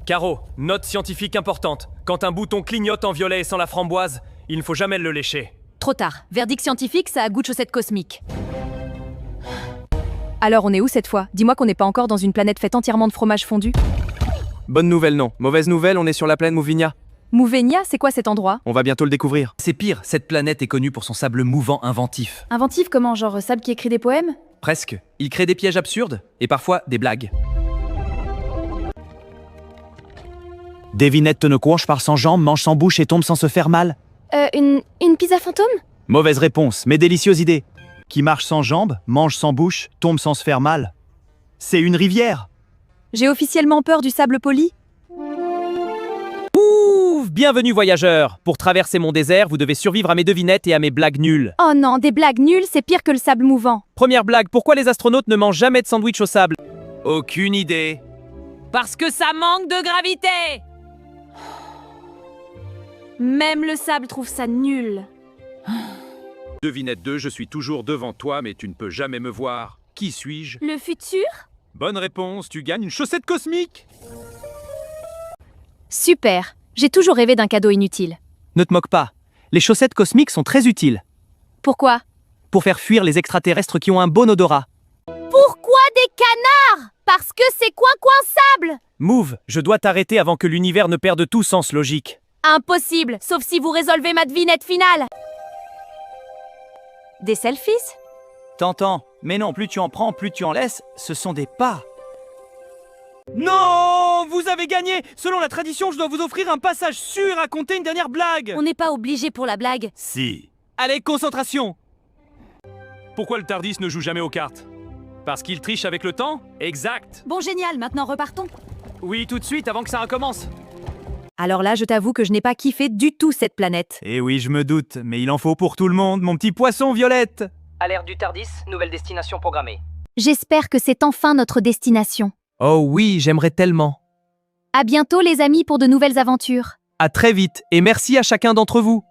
Caro, note scientifique importante. Quand un bouton clignote en violet et sans la framboise, il ne faut jamais le lécher. Trop tard. Verdict scientifique, ça a goût de chaussettes cosmiques. Alors on est où cette fois? Dis-moi qu'on n'est pas encore dans une planète faite entièrement de fromage fondu. Bonne nouvelle, non. Mauvaise nouvelle, on est sur la plaine Mouvigna. Mouvenia, c'est quoi cet endroit? On va bientôt le découvrir. C'est pire, cette planète est connue pour son sable mouvant inventif. Inventif comment? Genre sable qui écrit des poèmes? Presque. Il crée des pièges absurdes, et parfois des blagues. Devinette ne couche par sans jambes, mange sans bouche et tombe sans se faire mal. Une pizza fantôme? Mauvaise réponse, mais délicieuse idée. Qui marche sans jambes, mange sans bouche, tombe sans se faire mal. C'est une rivière. J'ai officiellement peur du sable poli? Ouf, bienvenue voyageurs. Pour traverser mon désert, vous devez survivre à mes devinettes et à mes blagues nulles. Oh non, des blagues nulles, c'est pire que le sable mouvant. Première blague, pourquoi les astronautes ne mangent jamais de sandwich au sable? Aucune idée. Parce que ça manque de gravité! Même le sable trouve ça nul. Devinette 2, je suis toujours devant toi, mais tu ne peux jamais me voir. Qui suis-je? Le futur? Bonne réponse, tu gagnes une chaussette cosmique. Super, j'ai toujours rêvé d'un cadeau inutile. Ne te moque pas. Les chaussettes cosmiques sont très utiles. Pourquoi? Pour faire fuir les extraterrestres qui ont un bon odorat. Pourquoi des canards? Parce que c'est coin-coin-sable! Move, je dois t'arrêter avant que l'univers ne perde tout sens logique. Impossible, sauf si vous résolvez ma devinette finale. Des selfies? T'entends? Mais non, plus tu en prends, plus tu en laisses, ce sont des pas. Non, vous avez gagné. Selon la tradition, je dois vous offrir un passage sûr et raconter une dernière blague. On n'est pas obligé pour la blague. Si. Allez, concentration. Pourquoi le Tardis ne joue jamais aux cartes? Parce qu'il triche avec le temps? Exact. Bon, génial, maintenant repartons. Oui, tout de suite, avant que ça recommence. Alors là, je t'avoue que je n'ai pas kiffé du tout cette planète. Eh oui, je me doute, mais il en faut pour tout le monde, mon petit poisson Violette. Alerte du Tardis, nouvelle destination programmée. J'espère que c'est enfin notre destination. Oh oui, j'aimerais tellement. À bientôt les amis pour de nouvelles aventures. À très vite, et merci à chacun d'entre vous.